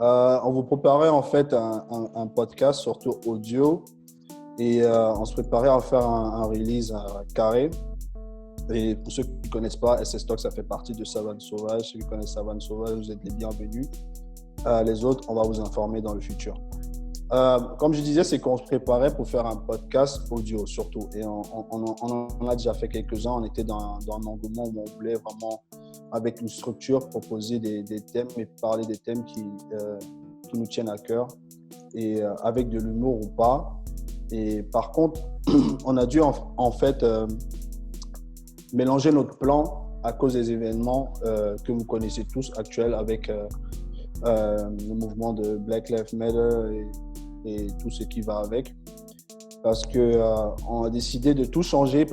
On vous préparait en fait un podcast, surtout audio, et on se préparait à faire un release carré. Et pour ceux qui ne connaissent pas, SS Talk, ça fait partie de Savane Sauvage. Ceux qui connaissent Savane Sauvage, vous êtes les bienvenus. Les autres, on va vous informer dans le futur. Comme je disais, c'est qu'on se préparait pour faire un podcast audio surtout. Et on en a déjà fait quelques-uns. On était dans un engouement où on voulait vraiment, avec une structure, proposer des thèmes et parler des thèmes qui nous tiennent à cœur, et avec de l'humour ou pas. Et par contre, on a dû en fait mélanger notre plan à cause des événements que vous connaissez tous actuels avec le mouvement de Black Lives Matter et tout ce qui va avec. Parce qu'on a décidé de tout changer,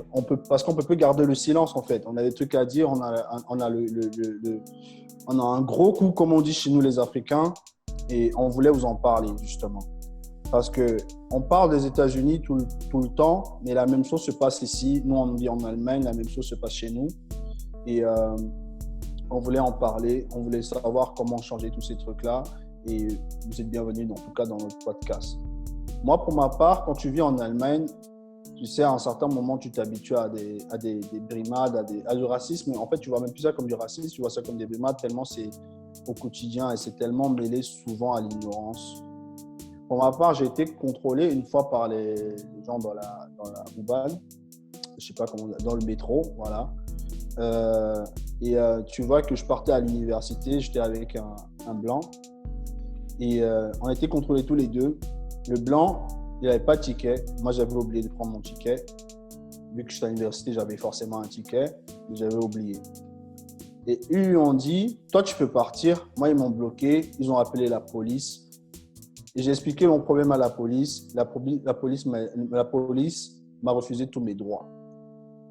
parce qu'on ne peut plus garder le silence en fait. On a des trucs à dire, on a un gros coup, comme on dit chez nous les Africains, et on voulait vous en parler justement. Parce qu'on parle des États-Unis tout le temps, mais la même chose se passe ici. Nous, on vit en Allemagne, la même chose se passe chez nous. Et on voulait en parler, on voulait savoir comment changer tous ces trucs-là. Et vous êtes bienvenus, en tout cas, dans notre podcast. Moi, pour ma part, quand tu vis en Allemagne, tu sais, à un certain moment, tu t'habitues à des brimades, à du racisme. En fait, tu vois même plus ça comme du racisme, tu vois ça comme des brimades, tellement c'est au quotidien et c'est tellement mêlé souvent à l'ignorance. Pour ma part, j'ai été contrôlé une fois par les gens dans la U-Bahn, je sais pas comment, dans le métro, voilà. Tu vois que je partais à l'université, j'étais avec un blanc et on a été contrôlés tous les deux. Le blanc, il n'avait pas de ticket. Moi, j'avais oublié de prendre mon ticket. Vu que j'étais à l'université, j'avais forcément un ticket, mais j'avais oublié. Et eux ont dit, toi, tu peux partir. Moi, ils m'ont bloqué. Ils ont appelé la police. Et j'ai expliqué mon problème à la police. La police m'a refusé tous mes droits.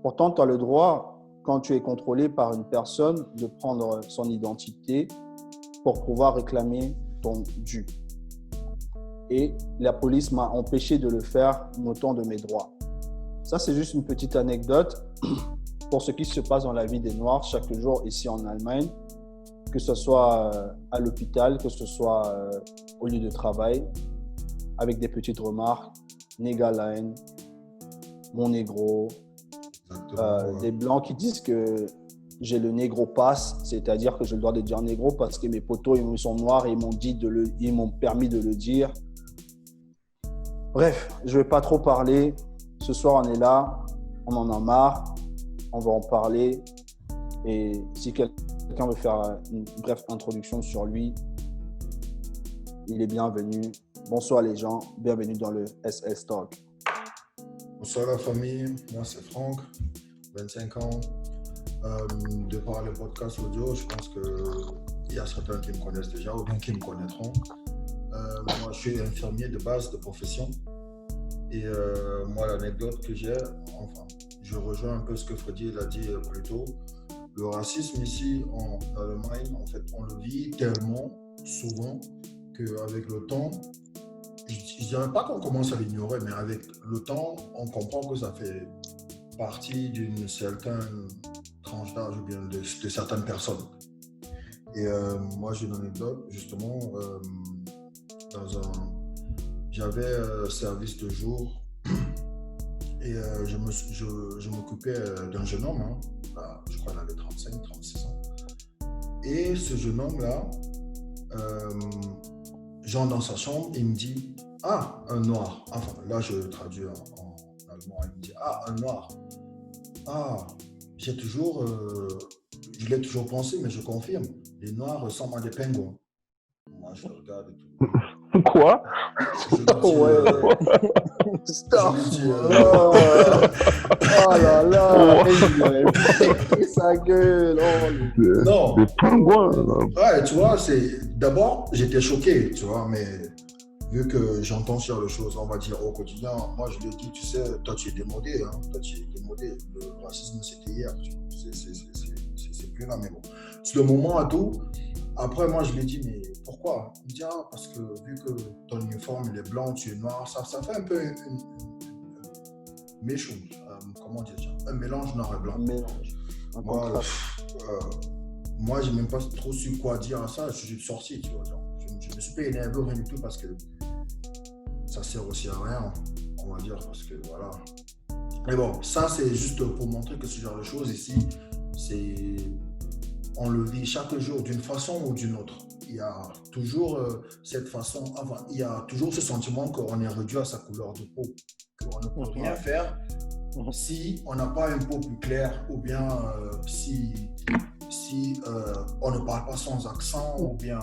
Pourtant, tu as le droit, quand tu es contrôlé par une personne, de prendre son identité pour pouvoir réclamer ton dû. Et la police m'a empêché de le faire, m'ôtant de mes droits. Ça, c'est juste une petite anecdote pour ce qui se passe dans la vie des Noirs chaque jour ici en Allemagne, que ce soit à l'hôpital, que ce soit au lieu de travail, avec des petites remarques, Niggerline, mon négro, des blancs qui disent que j'ai le négro pass, c'est-à-dire que j'ai le droit de dire négro parce que mes potos ils sont noirs et ils m'ont permis de le dire. Bref, je ne vais pas trop parler. Ce soir, on est là, on en a marre, on va en parler. Et si quelqu'un veut faire une brève introduction sur lui, il est bienvenu. Bonsoir les gens, bienvenue dans le SS Talk. Bonsoir la famille, moi c'est Franck, 25 ans. De par le podcast audio, je pense qu'il y a certains qui me connaissent déjà ou bien qui me connaîtront. Moi, je suis infirmier de base, de profession. Et moi, l'anecdote que j'ai, enfin, je rejoins un peu ce que Freddy a dit plus tôt. Le racisme ici en Allemagne, en fait, on le vit tellement souvent qu'avec le temps, je ne dirais pas qu'on commence à l'ignorer, mais avec le temps, on comprend que ça fait partie d'une certaine tranche d'âge ou bien de certaines personnes. Et moi, j'ai une anecdote, justement, j'avais un service de jour et je m'occupais d'un jeune homme, hein. Là, je crois qu'il avait 35, 36 ans. Et ce jeune homme-là, j'entre dans sa chambre et il me dit « Ah, un noir ». Enfin, là, je traduis en allemand. Il me dit « Ah, un noir ». Ah, je l'ai toujours pensé, mais je confirme. Les noirs ressemblent à des pingouins. Moi, je regarde et tout. Quoi? Stop. Oh là là, il avait pété sa gueule. Non. Des pingouins. Ouais, tu vois, d'abord, j'étais choqué, tu vois, mais vu que j'entends sur les choses, on va dire au quotidien, moi je lui ai dit, tu sais, toi tu es démodé, hein, le racisme c'était hier, c'est plus là, mais bon. C'est le moment à tout. Après, moi je lui ai dit, mais pourquoi? Il me dit, ah, parce que vu que ton uniforme il est blanc, tu es noir, ça fait un peu une méchant, comment dire ça, un mélange noir et blanc. Un mélange. Moi, je n'ai même pas trop su quoi dire à ça, je suis sorti, tu vois. Genre, je je me suis pas énervé rien du tout parce que ça sert aussi à rien, on va dire, parce que voilà. Mais bon, ça c'est juste pour montrer que ce genre de choses ici, on le vit chaque jour d'une façon ou d'une autre. Il y a toujours cette façon, enfin, il y a toujours ce sentiment qu'on est réduit à sa couleur de peau, qu'on ne peut rien faire si on n'a pas une peau plus claire ou bien si on ne parle pas sans accent ou bien...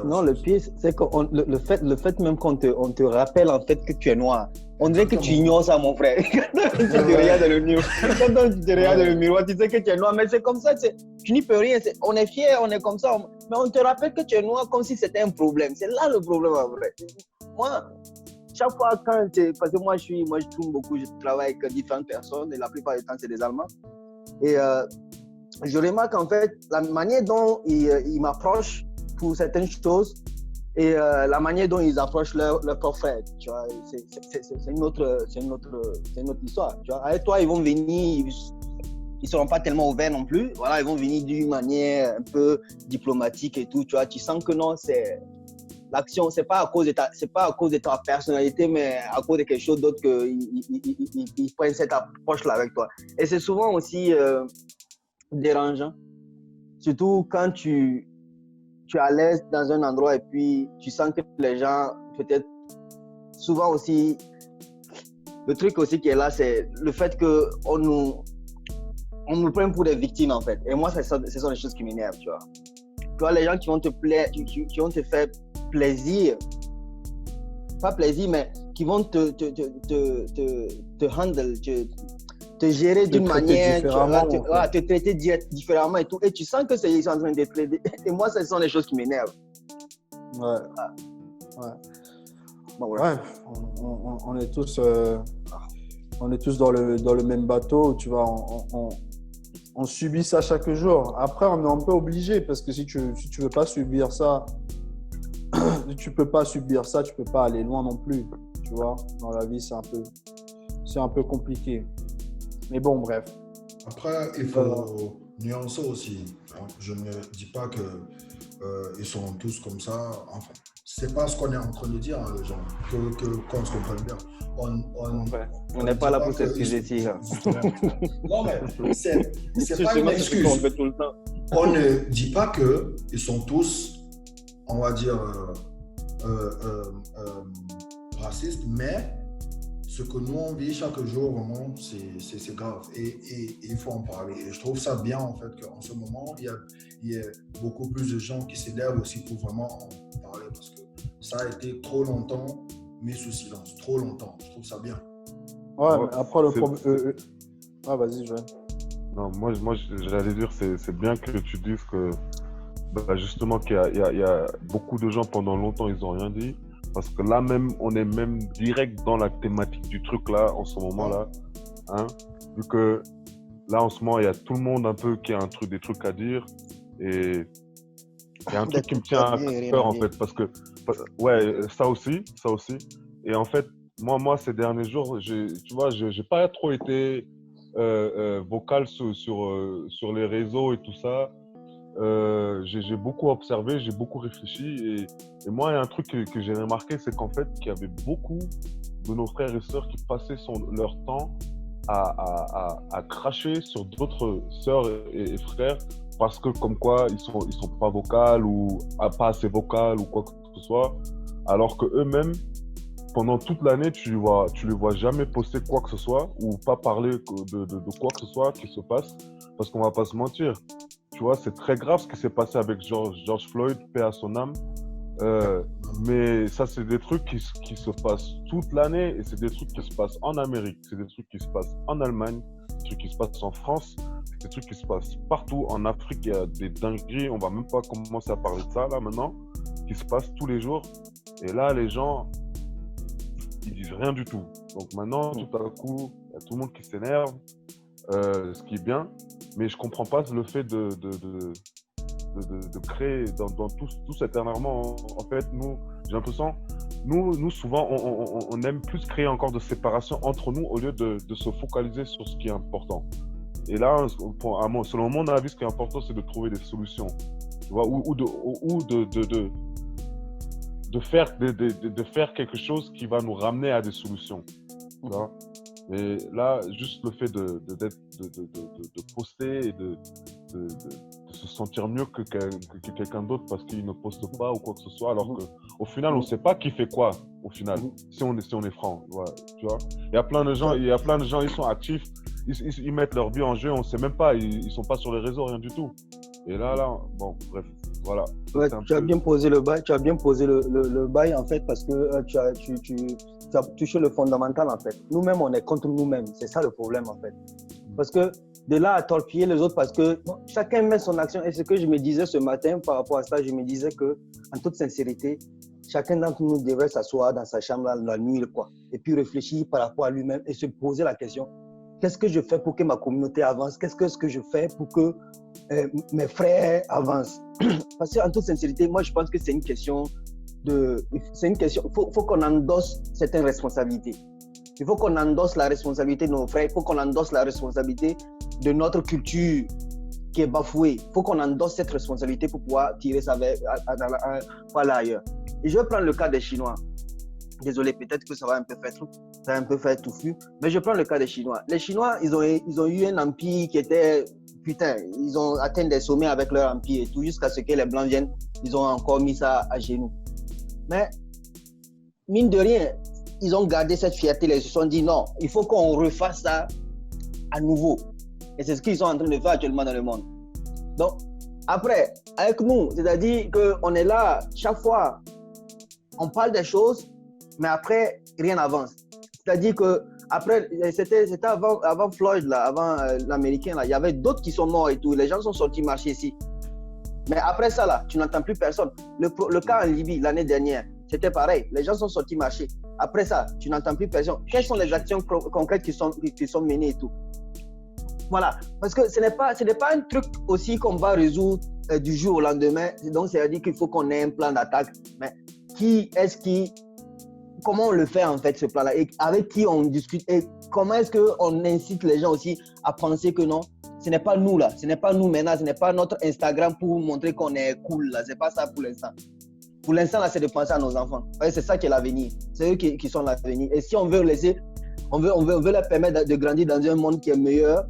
Non, le pire, c'est que le fait même qu'on te rappelle en fait que tu es noir, on dirait que tu ignores ça, mon frère. Quand tu te regardes dans le miroir, tu sais que tu es noir, mais c'est comme ça, tu n'y peux rien. On est fiers, on est comme ça, mais on te rappelle que tu es noir comme si c'était un problème. C'est là le problème en vrai. Moi, chaque fois parce que moi je tourne beaucoup, je travaille avec différentes personnes et la plupart du temps c'est des Allemands. Et je remarque en fait la manière dont ils m'approchent pour certaines choses et la manière dont ils approchent leur frère, tu vois, c'est une autre histoire, tu vois. Avec toi, ils vont venir, ils seront pas tellement ouverts non plus, voilà, ils vont venir d'une manière un peu diplomatique et tout, tu vois. Tu sens que non, c'est l'action, c'est pas à cause de ta personnalité, mais à cause de quelque chose d'autre qu'ils prennent cette approche-là avec toi. Et c'est souvent aussi dérangeant, surtout quand tu es à l'aise dans un endroit et puis tu sens que les gens, peut-être, souvent aussi, le truc aussi qui est là, c'est le fait qu'on nous prenne pour des victimes en fait. Et moi, ce sont les choses qui m'énervent, tu vois. Tu vois, les gens qui vont te faire plaisir, pas plaisir, mais qui vont te handle, te gérer d'une manière, te traiter différemment et tout. Et tu sens que ils sont en train de t'aider. Et moi, ce sont les choses qui m'énervent. Ouais. Bon, voilà. Ouais. On est tous dans le même bateau. Tu vois, on subit ça chaque jour. Après, on est un peu obligé parce que si tu veux pas subir ça, tu peux pas aller loin non plus. Tu vois, dans la vie, c'est un peu compliqué. Mais bon, bref. Après, il faut nuancer aussi. Je ne dis pas qu'ils sont tous comme ça. Enfin, c'est pas ce qu'on est en train de dire, hein, les gens. Qu'on se comprenne bien. On n'est pas là pour s'excuser ici. Non, mais c'est pas une excuse. On ne dit pas qu'ils sont tous, on va dire, racistes, mais ce que nous on vit chaque jour, vraiment, c'est grave. Et il faut en parler. Et je trouve ça bien, en fait, qu'en ce moment, il y a beaucoup plus de gens qui s'élèvent aussi pour vraiment en parler. Parce que ça a été trop longtemps mis sous silence. Trop longtemps. Je trouve ça bien. Ouais, mais après, le problème... Ah, vas-y, Joël. Non, moi j'allais dire, c'est bien que tu dises que, justement, qu'il y a beaucoup de gens, pendant longtemps, ils n'ont rien dit. Parce que là même, on est même direct dans la thématique du truc là, en ce moment-là. Hein, vu que là, en ce moment, il y a tout le monde un peu qui a des trucs à dire. Et il y a un truc qui me tient à cœur, en fait. Parce que, ouais, ça aussi. Et en fait, moi ces derniers jours, tu vois, j'ai pas trop été vocal sur les réseaux et tout ça. J'ai beaucoup observé, j'ai beaucoup réfléchi et moi, il y a un truc que j'ai remarqué, c'est qu'en fait, qu'il y avait beaucoup de nos frères et sœurs qui passaient leur temps à cracher sur d'autres sœurs et frères parce que comme quoi ils sont pas vocales ou pas assez vocales ou quoi que ce soit, alors que eux-mêmes, pendant toute l'année, tu les vois jamais poster quoi que ce soit ou pas parler de quoi que ce soit qui se passe, parce qu'on va pas se mentir. Tu vois, c'est très grave ce qui s'est passé avec George Floyd, paix à son âme. Mais ça, c'est des trucs qui se passent toute l'année et c'est des trucs qui se passent en Amérique, c'est des trucs qui se passent en Allemagne, des trucs qui se passent en France, c'est des trucs qui se passent partout. En Afrique, il y a des dingueries, on va même pas commencer à parler de ça là maintenant, qui se passent tous les jours. Et là, les gens, ils disent rien du tout. Donc maintenant, tout à coup, il y a tout le monde qui s'énerve, ce qui est bien. Mais je comprends pas le fait de créer dans tout cet énervement. En fait, nous, j'ai l'impression, nous souvent, on aime plus créer encore de séparation entre nous au lieu de se focaliser sur ce qui est important. Et là, selon mon avis, ce qui est important, c'est de trouver des solutions. Tu vois, ou de faire quelque chose qui va nous ramener à des solutions. Tu vois. Et là, juste le fait de poster et de se sentir mieux que quelqu'un d'autre parce qu'il ne poste pas ou quoi que ce soit, alors qu'au final, on ne sait pas qui fait quoi, au final, si on est franc. Voilà, tu vois. Il y a plein de gens, ils sont actifs, ils mettent leur vie en jeu, on ne sait même pas, ils ne sont pas sur les réseaux, rien du tout. Et là, bon, bref, voilà. Ouais, tu as bien posé le bail, en fait, parce que tu as touché le fondamental, en fait. Nous-mêmes, on est contre nous-mêmes. C'est ça le problème, en fait. Parce que de là à torpiller les autres, parce que chacun met son action. Et ce que je me disais ce matin par rapport à ça, je me disais que, en toute sincérité, chacun d'entre nous devrait s'asseoir dans sa chambre la nuit, quoi, et puis réfléchir par rapport à lui-même et se poser la question: qu'est-ce que je fais pour que ma communauté avance? Qu'est-ce que je fais pour que mes frères avancent? Parce qu'en toute sincérité, moi, je pense que c'est une question. Faut qu'on endosse certaines responsabilités. Il faut qu'on endosse la responsabilité de nos frères. Il faut qu'on endosse la responsabilité de notre culture qui est bafouée. Il faut qu'on endosse cette responsabilité pour pouvoir tirer ça vers ailleurs. Et je vais prendre le cas des Chinois. Désolé, peut-être que ça va un peu faire touffu, mais je prends le cas des Chinois. Les Chinois, ils ont eu un empire qui était... Putain, ils ont atteint des sommets avec leur empire et tout, jusqu'à ce que les Blancs viennent, ils ont encore mis ça à genoux. Mais, mine de rien, ils ont gardé cette fierté, ils se sont dit non, il faut qu'on refasse ça à nouveau. Et c'est ce qu'ils sont en train de faire actuellement dans le monde. Donc, après, avec nous, c'est-à-dire qu'on est là, chaque fois, on parle des choses, mais après, rien n'avance. C'est-à-dire que après, c'était avant Floyd, là, avant l'Américain, là, il y avait d'autres qui sont morts et tout. Les gens sont sortis marcher ici. Mais après ça, là, tu n'entends plus personne. Le cas en Libye, l'année dernière, c'était pareil. Les gens sont sortis marcher. Après ça, tu n'entends plus personne. Quelles sont les actions concrètes qui sont menées et tout? Voilà. Parce que ce n'est pas un truc aussi qu'on va résoudre du jour au lendemain. Donc, c'est-à-dire qu'il faut qu'on ait un plan d'attaque. Mais comment on le fait en fait ce plan-là, et avec qui on discute, et comment est-ce qu'on incite les gens aussi à penser que non, ce n'est pas nous là, ce n'est pas nous maintenant, ce n'est pas notre Instagram pour montrer qu'on est cool là, c'est pas ça pour l'instant. Pour l'instant là, c'est de penser à nos enfants. C'est ça qui est l'avenir, c'est eux qui sont l'avenir. Et si on veut on veut leur permettre de grandir dans un monde qui est meilleur,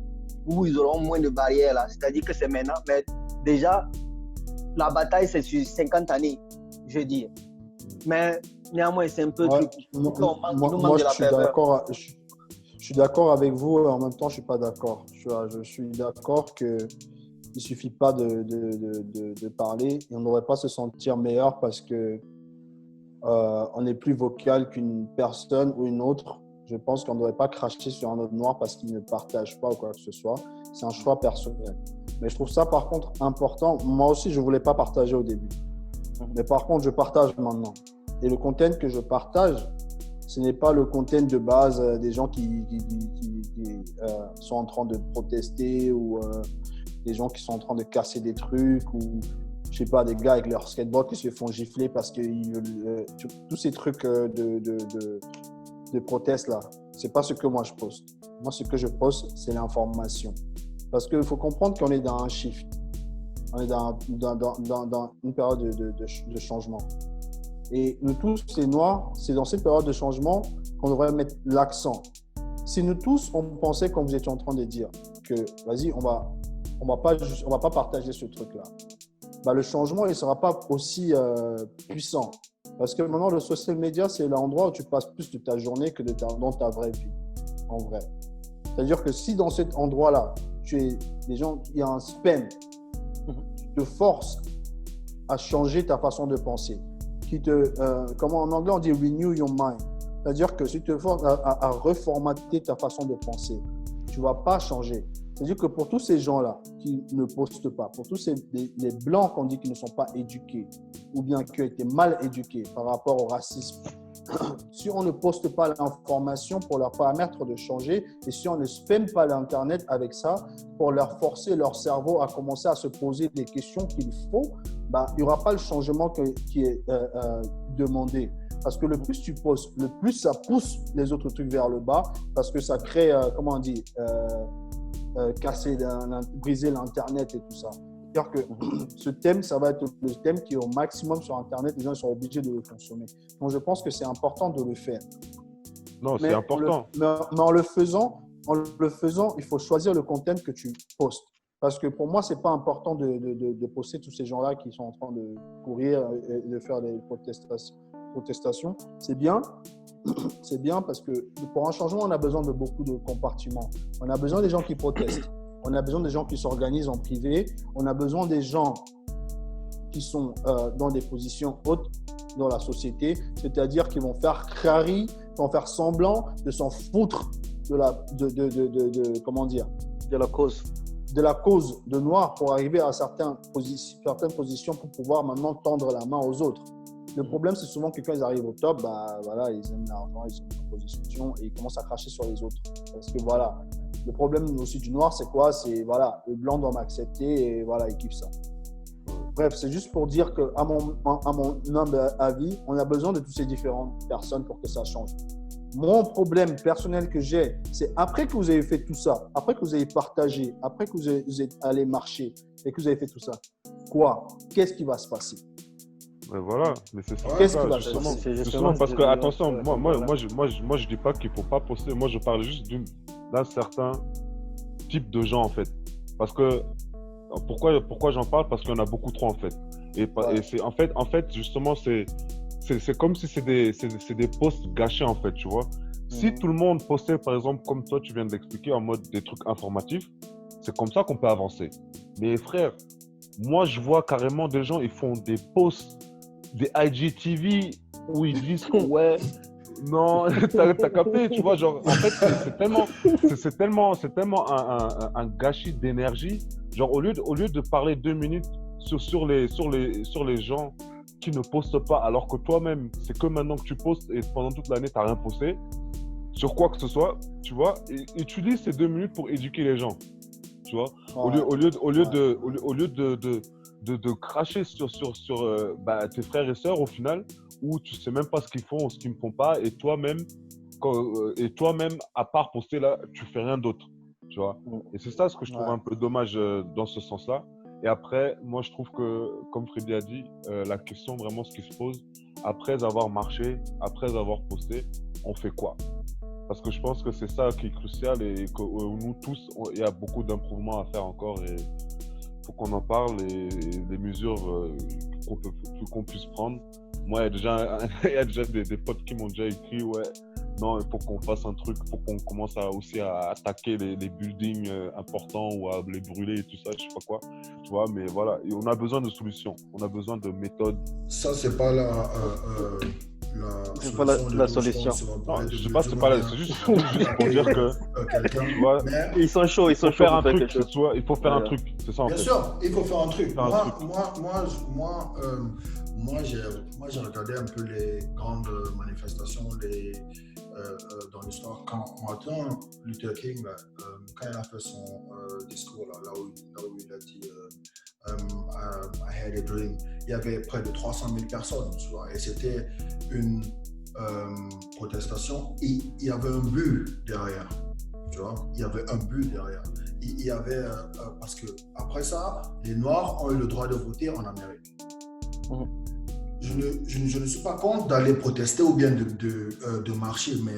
où ils auront moins de barrières là, c'est-à-dire que c'est maintenant, mais déjà la bataille c'est sur 50 années, je veux dire. Mais néanmoins, c'est un peu... Moi, je suis d'accord avec vous, et en même temps, je ne suis pas d'accord. Je suis d'accord qu'il ne suffit pas de parler et on ne devrait pas se sentir meilleur parce qu'on est plus vocal qu'une personne ou une autre. Je pense qu'on ne devrait pas cracher sur un autre noir parce qu'il ne partage pas ou quoi que ce soit. C'est un choix personnel. Mais je trouve ça, par contre, important. Moi aussi, je ne voulais pas partager au début. Mais par contre, je partage maintenant. Et le content que je partage, ce n'est pas le content de base des gens qui sont en train de protester ou des gens qui sont en train de casser des trucs ou, je sais pas, des gars avec leur skateboard qui se font gifler parce que tous ces trucs de proteste là, c'est pas ce que moi je poste. Moi, ce que je poste, c'est l'information. Parce qu'il faut comprendre qu'on est dans un shift. On est dans une période de changement. Et nous tous, les Noirs, c'est dans cette période de changement qu'on devrait mettre l'accent. Si nous tous, on pensait, comme vous étiez en train de dire, que vas-y, on va pas partager ce truc-là, bah, le changement, il ne sera pas aussi puissant. Parce que maintenant, le social media, c'est l'endroit où tu passes plus de ta journée que dans ta vraie vie, en vrai. C'est-à-dire que si dans cet endroit-là, il y a un spam qui te force à changer ta façon de penser, comment en anglais on dit renew your mind, c'est-à-dire que si tu te forces à reformater ta façon de penser, tu ne vas pas changer. C'est-à-dire que pour tous ces gens-là qui ne postent pas, pour tous les blancs qu'on dit qui ne sont pas éduqués ou bien qui ont été mal éduqués par rapport au racisme, si on ne poste pas l'information pour leur permettre de changer et si on ne spamme pas l'Internet avec ça pour leur forcer leur cerveau à commencer à se poser des questions qu'il faut, bah, il n'y aura pas le changement qui est demandé. Parce que le plus tu postes, le plus ça pousse les autres trucs vers le bas parce que ça crée, comment on dit, briser l'Internet et tout ça. que ce thème, ça va être le thème qui est au maximum sur Internet. Les gens sont obligés de le consommer. Donc, je pense que c'est important de le faire. Non, c'est important. Mais en le faisant, il faut choisir le contenu que tu postes. Parce que pour moi, ce n'est pas important de poster tous ces gens-là qui sont en train de courir et de faire des protestations. C'est bien. C'est bien parce que pour un changement, on a besoin de beaucoup de compartiments. On a besoin des gens qui protestent. On a besoin des gens qui s'organisent en privé. On a besoin des gens qui sont dans des positions hautes dans la société, c'est-à-dire qui vont faire crari, qui vont faire semblant de s'en foutre comment dire, de la cause de noir pour arriver à certaines positions pour pouvoir maintenant tendre la main aux autres. Le problème, c'est souvent que quand ils arrivent au top, voilà, ils aiment l'argent, ils aiment la position et ils commencent à cracher sur les autres. Parce que voilà, le problème aussi du noir, c'est quoi? C'est voilà, le blanc doit m'accepter et voilà, ils kiffent ça. Bref, c'est juste pour dire qu'à mon humble avis, on a besoin de toutes ces différentes personnes pour que ça change. Mon problème personnel que j'ai, c'est après que vous avez fait tout ça, après que vous avez partagé, après que vous êtes allé marcher et que vous avez fait tout ça, quoi? Qu'est-ce qui va se passer? Mais voilà, mais c'est ça. Qu'est-ce qui va se passer? Justement, parce que, attention, moi, je dis pas qu'il faut pas poster. Moi, je parle juste d'un certain type de gens, en fait. Parce que, pourquoi j'en parle? Parce qu'il y en a beaucoup trop, en fait. Et c'est, en fait, justement, c'est comme si c'est des posts gâchés, en fait, tu vois. Si tout le monde postait, par exemple, comme toi, tu viens de l'expliquer, en mode des trucs informatifs, c'est comme ça qu'on peut avancer. Mais frère, moi, je vois carrément des gens, ils font des posts, des IGTV, où ils disent ouais, non, t'as capté, tu vois, genre, en fait, c'est tellement un gâchis d'énergie. Genre, au lieu de parler 2 minutes sur les gens qui ne postent pas, alors que toi-même, c'est que maintenant que tu postes et pendant toute l'année, tu n'as rien posté, sur quoi que ce soit, tu vois, et utilise ces 2 minutes pour éduquer les gens, tu vois, au lieu de cracher sur tes frères et sœurs au final, où tu sais même pas ce qu'ils font ou ce qu'ils ne font pas, et toi-même, à part poster là, tu fais rien d'autre, tu vois. Et c'est ça ce que je trouve un peu dommage dans ce sens-là. Et après, moi, je trouve que, comme Freddy a dit, la question vraiment, ce qui se pose, après avoir marché, après avoir posté, on fait quoi? Parce que je pense que c'est ça qui est crucial et que nous tous, il y a beaucoup d'improvements à faire encore et il faut qu'on en parle et les mesures qu'on puisse prendre. Moi, il y a déjà des potes qui m'ont déjà écrit, ouais, non, il faut qu'on fasse un truc, il faut qu'on commence aussi à attaquer les buildings importants ou à les brûler et tout ça, je sais pas quoi, tu vois, mais voilà, et on a besoin de solutions, on a besoin de méthodes. Ça, c'est pas la solution. Non, je sais pas, c'est pas c'est juste pour dire que, tu vois, ils sont chauds, il faut faire un truc, il faut faire un truc, c'est ça en fait. Bien sûr, il faut faire un truc. Moi, j'ai regardé un peu les grandes manifestations dans l'histoire. Quand Martin Luther King, quand il a fait son discours, là où il a dit I had a dream, il y avait près de 300 000 personnes, tu vois, et c'était une protestation. Il y avait un but derrière, tu vois, il y avait un but derrière. Il y avait, parce que après ça, les Noirs ont eu le droit de voter en Amérique. Je ne suis pas contre d'aller protester ou bien de marcher, mais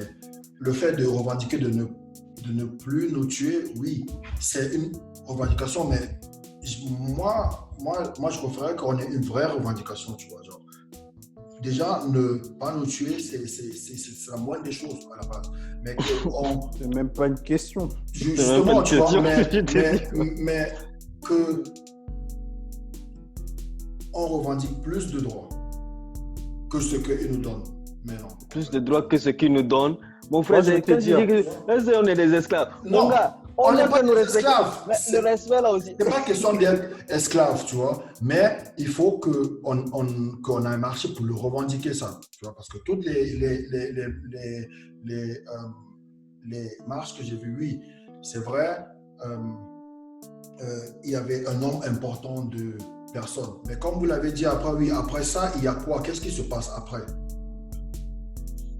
le fait de revendiquer de ne plus nous tuer, oui, c'est une revendication, mais moi, je préférerais qu'on ait une vraie revendication, tu vois, genre. Déjà, ne pas nous tuer, c'est la moindre des choses à la base. Mais c'est même pas une question. Justement, tu vois, mais que on revendique plus de droits que ce qu'ils nous donnent. Mais non. Plus de droits que ce qu'ils nous donnent. Mon frère, je vais te dire, est-ce qu'on est des esclaves? Non, mon gars, on n'est pas des esclaves. Le respect là aussi. C'est pas question d'être esclave, tu vois. Mais il faut qu'on ait marché pour le revendiquer ça, tu vois, parce que toutes les marches que j'ai vues, oui, c'est vrai, il y avait un nombre important de personnes. Mais comme vous l'avez dit après, oui, après ça, il y a quoi? Qu'est-ce qui se passe après?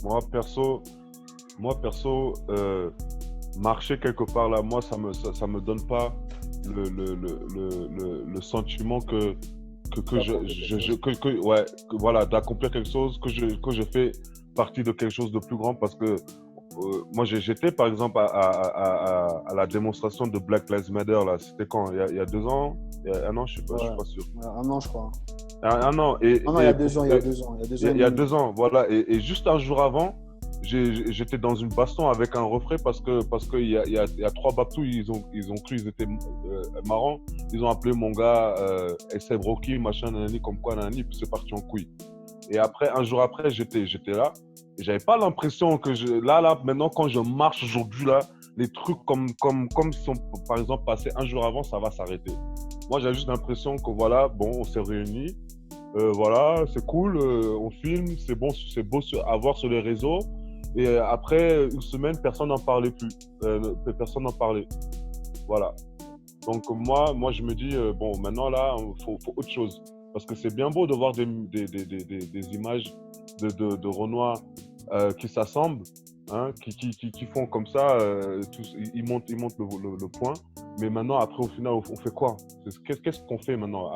Moi, perso, marcher quelque part là, moi, ça me donne pas le sentiment que voilà, d'accomplir quelque chose, que je fais partie de quelque chose de plus grand parce que moi j'étais par exemple à la démonstration de Black Lives Matter là, c'était quand? Il y a 2 ans? Il y a 1 an, je suis pas sûr. Un an, je crois. Un an. Non, il y a 2 ans, il y a 2 ans. Il y a 2 ans, voilà. Et juste un jour avant, j'étais dans une baston avec un refrain parce que il y a 3 Babtou, ils ont cru ils étaient marrants. Ils ont appelé mon gars SM Rocky, machin, nanani, comme quoi, nanani, puis c'est parti en couille. Et après, un jour après, j'étais là. Et j'avais pas l'impression que là, maintenant, quand je marche aujourd'hui, là, les trucs comme sont, par exemple, passés un jour avant, ça va s'arrêter. Moi, j'ai juste l'impression que voilà, bon, on s'est réunis. Voilà, c'est cool, on filme, c'est beau à voir sur les réseaux. Et après une semaine, personne n'en parlait plus. Personne n'en parlait. Voilà. Donc moi, je me dis, bon, maintenant là, il faut autre chose. Parce que c'est bien beau de voir des images de Renois qui s'assemblent, hein, qui font comme ça, ils montent le point. Mais maintenant, après, au final, on fait quoi? Qu'est-ce qu'on fait maintenant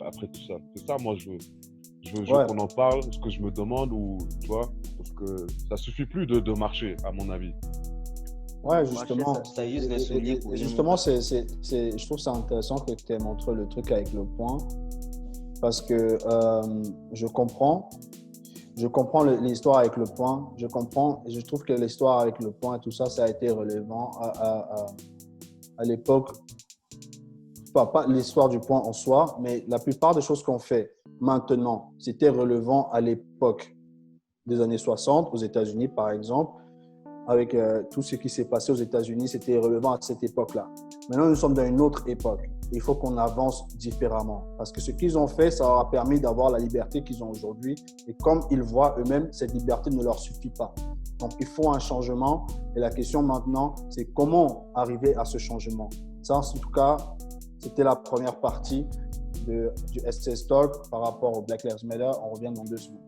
après tout ça? C'est ça, moi, je veux qu'on en parle, ce que je me demande, ou tu vois, parce que ça suffit plus de marcher, à mon avis. Ouais, justement. Marcher, ça use les souliers pour justement, je trouve ça intéressant que tu aies montré le truc avec le point, parce que je comprends l'histoire avec le point, je trouve que l'histoire avec le point et tout ça, ça a été relevant à l'époque, pas l'histoire du point en soi, mais la plupart des choses qu'on fait maintenant, c'était relevant à l'époque des années 60 aux États-Unis, par exemple. Avec tout ce qui s'est passé aux États-Unis, c'était relevant à cette époque-là. Maintenant, nous sommes dans une autre époque. Il faut qu'on avance différemment. Parce que ce qu'ils ont fait, ça leur a permis d'avoir la liberté qu'ils ont aujourd'hui. Et comme ils voient eux-mêmes, cette liberté ne leur suffit pas. Donc, il faut un changement. Et la question maintenant, c'est comment arriver à ce changement. Ça, en tout cas, c'était la première partie du SCS Talk par rapport au Black Lives Matter. On revient dans 2 secondes.